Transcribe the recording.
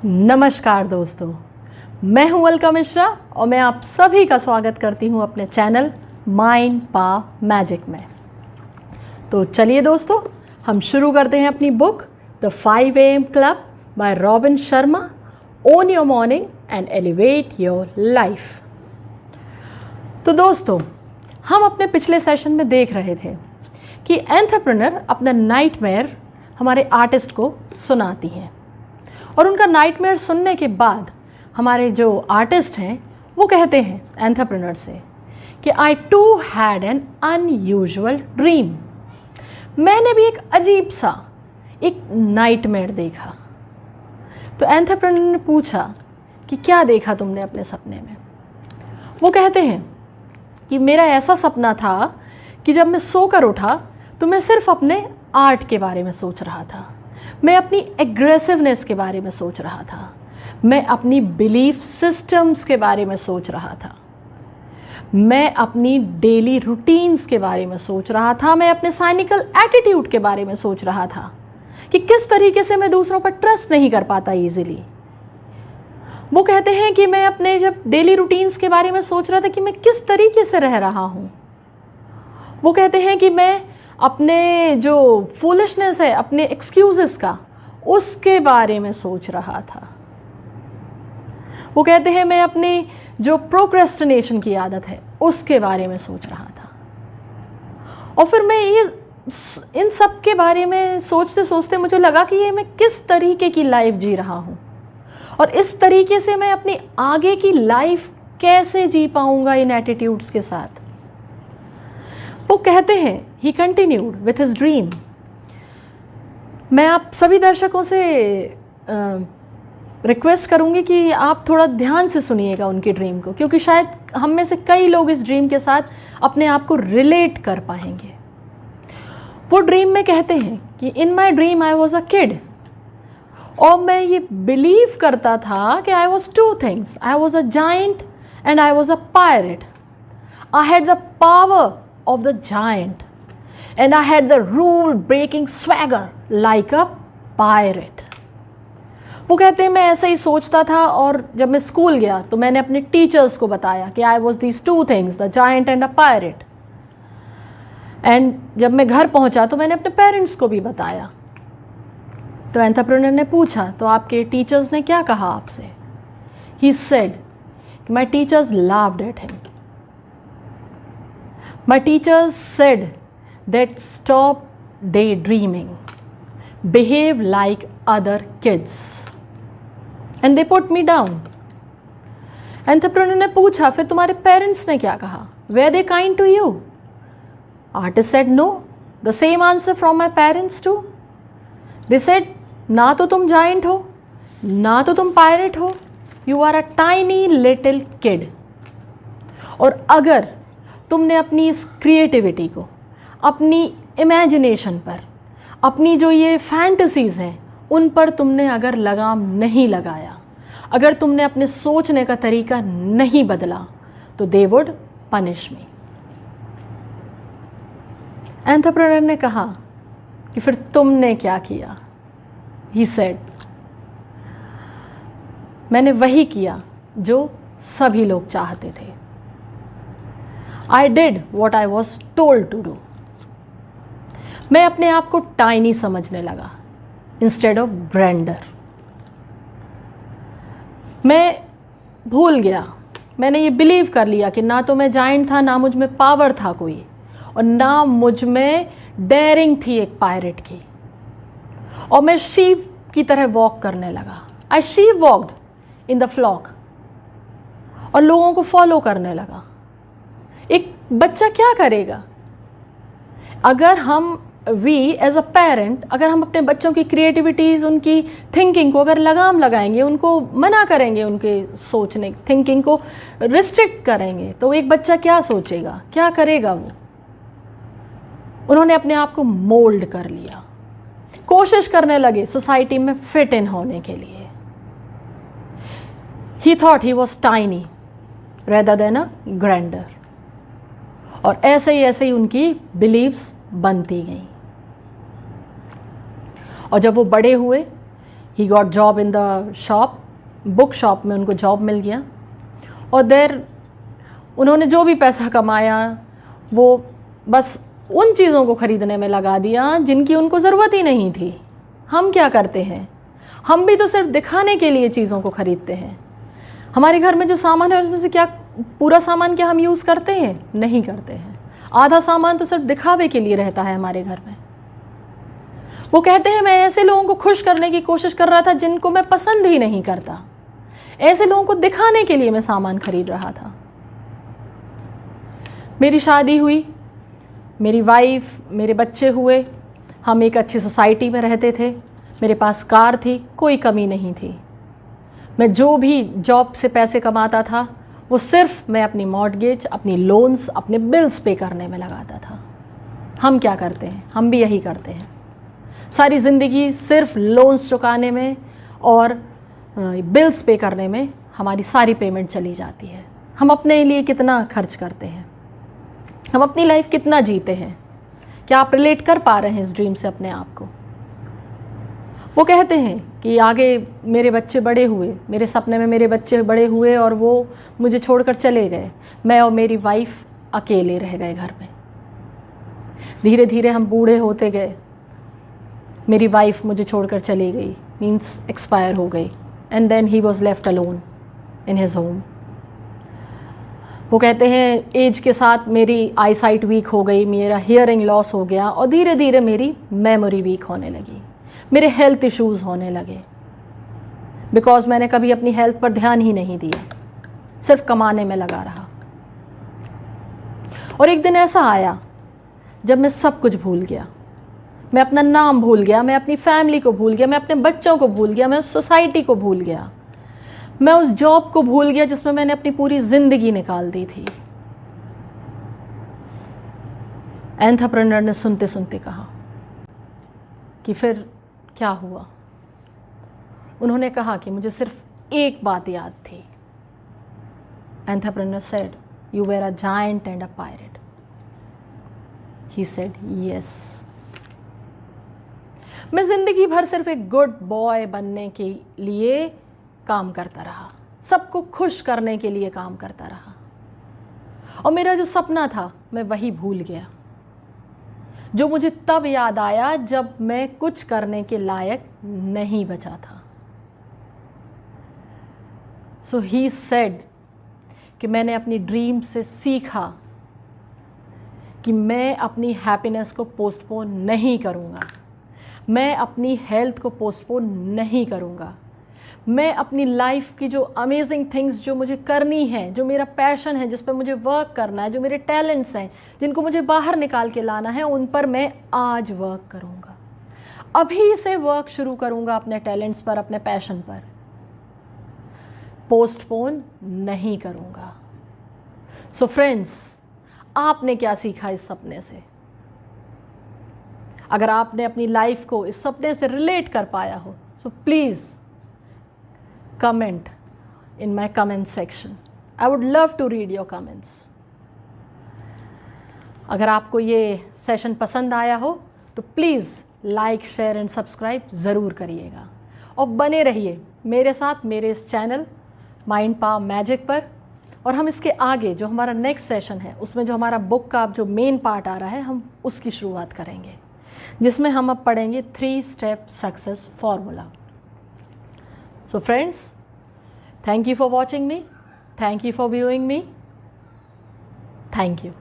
नमस्कार दोस्तों, मैं हूं अलका मिश्रा और मैं आप सभी का स्वागत करती हूं अपने चैनल माइंड पावर मैजिक में। तो चलिए दोस्तों, हम शुरू करते हैं अपनी book the 5 AM club bye robin Sharma. Own your morning and elevate your life. तो दोस्तों, हम अपने पिछले सेशन में देख रहे थे कि एंटरप्रेन्योर अपना नाइटमेयर हमारे आर्टिस्ट को सुनाती हैं और उनका नाइटमेयर सुनने के बाद हमारे जो आर्टिस्ट हैं वो कहते हैं एंटरप्रेन्योर से कि I too had an unusual dream. मैंने भी एक अजीब सा एक नाइटमेयर देखा। तो एंटरप्रेन्योर ने पूछा कि क्या देखा तुमने अपने सपने में। वो कहते हैं कि मेरा ऐसा सपना था कि जब मैं सोकर उठा तो मैं सिर्फ अपने आर्ट के बारे में सोच रहा था, मैं अपनी एग्रेसिवनेस के बारे में सोच रहा था, मैं अपनी बिलीफ सिस्टम्स के बारे में सोच रहा था, मैं अपनी डेली रूटीन्स के बारे में सोच रहा था, मैं अपने साइनिकल एटीट्यूड के बारे में सोच रहा था कि किस तरीके से मैं दूसरों पर ट्रस्ट नहीं कर पाता ईजिली। वो कहते हैं कि मैं अपने जब डेली रूटीन्स के बारे में सोच रहा था कि मैं किस तरीके से रह रहा हूँ। वो कहते हैं कि मैं अपने जो फूलिशनेस है, अपने एक्सक्यूजेस का, उसके बारे में सोच रहा था। वो कहते हैं मैं अपनी जो प्रोक्रेस्टिनेशन की आदत है उसके बारे में सोच रहा था। और फिर मैं ये इन सब के बारे में सोचते सोचते मुझे लगा कि ये मैं किस तरीके की लाइफ जी रहा हूँ और इस तरीके से मैं अपनी आगे की लाइफ कैसे जी पाऊँगा इन एटीट्यूड्स के साथ। वो कहते हैं, ही कंटिन्यूड विथ हिज ड्रीम। मैं आप सभी दर्शकों से रिक्वेस्ट करूंगी कि आप थोड़ा ध्यान से सुनिएगा उनकी ड्रीम को, क्योंकि शायद हम में से कई लोग इस ड्रीम के साथ अपने आप को रिलेट कर पाएंगे। वो ड्रीम में कहते हैं कि in my dream I was a kid, और मैं ये बिलीव करता था कि I was two things, I was a giant and I was a pirate. I had the power of the giant and I had the rule breaking swagger like a pirate। वो कहते हैं मैं ऐसे ही सोचता था, और जब मैं स्कूल गया तो मैंने अपने टीचर्स को बताया कि I was these two things, the giant and a pirate। And जब मैं घर पहुंचा तो मैंने अपने पेरेंट्स को भी बताया। तो एंटरप्रेन्योर ने पूछा तो आपके टीचर्स ने क्या कहा आपसे। He said my teachers laughed at him। My teachers said that stop daydreaming, behave like other kids, and they put me down। Entrepreneur ने पूछा फिर तुम्हारे पेरेंट्स ने क्या कहा। Were they kind to you? Artist said no, the same answer from my parents too। They said ना तो तुम जाइंट हो, ना तो तुम पायरेट हो, you are a tiny little kid। और अगर तुमने अपनी इस क्रिएटिविटी को, अपनी इमेजिनेशन पर, अपनी जो ये फैंटेसीज़ हैं उन पर तुमने अगर लगाम नहीं लगाया, अगर तुमने अपने सोचने का तरीका नहीं बदला, तो they would punish me. Entrepreneur ने कहा कि फिर तुमने क्या किया। ही सेड मैंने वही किया जो सभी लोग चाहते थे। I did what I was told to do। मैं अपने आप को टाइनी समझने लगा इंस्टेड ऑफ ग्रैंडर। मैं भूल गया, मैंने ये बिलीव कर लिया कि ना तो मैं जाइंट था, ना मुझ में पावर था कोई, और ना मुझ में डेयरिंग थी एक पायरेट की। और मैं शीप की तरह वॉक करने लगा। I sheep walked in the flock, और लोगों को फॉलो करने लगा। एक बच्चा क्या करेगा अगर हम एज अ पेरेंट, अगर हम अपने बच्चों की क्रिएटिविटीज़, उनकी थिंकिंग को अगर लगाम लगाएंगे, उनको मना करेंगे, उनके सोचने थिंकिंग को रिस्ट्रिक्ट करेंगे, तो एक बच्चा क्या सोचेगा, क्या करेगा वो। उन्होंने अपने आप को मोल्ड कर लिया, कोशिश करने लगे सोसाइटी में फिट इन होने के लिए। He thought he was tiny rather than a grander. और ऐसे ही उनकी बिलीव्स बनती गई। और जब वो बड़े हुए, he got job in the shop, book shop में उनको जॉब मिल गया। और देर उन्होंने जो भी पैसा कमाया वो बस उन चीज़ों को ख़रीदने में लगा दिया जिनकी उनको ज़रूरत ही नहीं थी। हम क्या करते हैं, हम भी तो सिर्फ दिखाने के लिए चीज़ों को ख़रीदते हैं। हमारे घर में जो सामान है उसमें से क्या पूरा सामान क्या हम यूज़ करते हैं? नहीं करते हैं। आधा सामान तो सिर्फ दिखावे के लिए रहता है हमारे घर में। वो कहते हैं मैं ऐसे लोगों को खुश करने की कोशिश कर रहा था जिनको मैं पसंद ही नहीं करता। ऐसे लोगों को दिखाने के लिए मैं सामान खरीद रहा था। मेरी शादी हुई, मेरी वाइफ, मेरे बच्चे हुए, हम एक अच्छी सोसाइटी में रहते थे, मेरे पास कार थी, कोई कमी नहीं थी। मैं जो भी जॉब से पैसे कमाता था वो सिर्फ मैं अपनी मॉर्टगेज, अपनी लोन्स, अपने बिल्स पे करने में लगाता था। हम क्या करते हैं? हम भी यही करते हैं। सारी ज़िंदगी सिर्फ लोन्स चुकाने में और बिल्स पे करने में हमारी सारी पेमेंट चली जाती है। हम अपने लिए कितना खर्च करते हैं? हम अपनी लाइफ कितना जीते हैं? क्या आप रिलेट कर पा रहे हैं इस ड्रीम से अपने आप को? वो कहते हैं कि आगे मेरे बच्चे बड़े हुए, मेरे सपने में मेरे बच्चे बड़े हुए और वो मुझे छोड़कर चले गए। मैं और मेरी वाइफ अकेले रह गए घर में। धीरे धीरे हम बूढ़े होते गए। मेरी वाइफ मुझे छोड़कर चली गई, मीन्स एक्सपायर हो गई। And then he was left alone in his home. वो कहते हैं एज के साथ मेरी आई साइट वीक हो गई, मेरा हियरिंग लॉस हो गया और धीरे धीरे मेरी मेमोरी वीक होने लगी, मेरे हेल्थ इश्यूज़ होने लगे। बिकॉज मैंने कभी अपनी हेल्थ पर ध्यान ही नहीं दिया, सिर्फ कमाने में लगा रहा। और एक दिन ऐसा आया जब मैं सब कुछ भूल गया। मैं अपना नाम भूल गया, मैं अपनी फैमिली को भूल गया, मैं अपने बच्चों को भूल गया, मैं उस सोसाइटी को भूल गया, मैं उस जॉब को भूल गया जिसमें मैंने अपनी पूरी ज़िंदगी निकाल दी थी। एंटरप्रेन्योर ने सुनते सुनते कहा कि फिर क्या हुआ? उन्होंने कहा कि मुझे सिर्फ एक बात याद थी। Entrepreneur said, "You were a giant and a pirate." He said, "Yes." मैं ज़िंदगी भर सिर्फ एक गुड बॉय बनने के लिए काम करता रहा, सबको खुश करने के लिए काम करता रहा, और मेरा जो सपना था मैं वही भूल गया, जो मुझे तब याद आया जब मैं कुछ करने के लायक नहीं बचा था। सो ही सेड कि मैंने अपनी ड्रीम से सीखा कि मैं अपनी हैप्पीनेस को पोस्टपोन नहीं करूँगा, मैं अपनी हेल्थ को पोस्टपोन नहीं करूँगा, मैं अपनी लाइफ की जो अमेजिंग थिंग्स जो मुझे करनी है, जो मेरा पैशन है, जिस पर मुझे वर्क करना है, जो मेरे टैलेंट्स हैं, जिनको मुझे बाहर निकाल के लाना है, उन पर मैं आज वर्क करूँगा। अभी से वर्क शुरू करूँगा अपने टैलेंट्स पर, अपने पैशन पर, पोस्टपोन नहीं करूँगा। सो फ्रेंड्स, आपने क्या सीखा इस सपने से? अगर आपने अपनी लाइफ को इस सपने से रिलेट कर पाया हो, so please comment in my comment section. I would love to read your comments. अगर आपको ये सेशन पसंद आया हो तो please like, share and subscribe ज़रूर करिएगा और बने रहिए मेरे साथ, मेरे इस चैनल माइंड पावर मैजिक पर। और हम इसके आगे जो हमारा नेक्स्ट सेशन है उसमें जो हमारा बुक का जो मेन पार्ट आ रहा है, हम उसकी शुरुआत करेंगे, जिसमें हम अब पढ़ेंगे 3 step success formula. So friends, thank you for watching me. Thank you for viewing me. Thank you.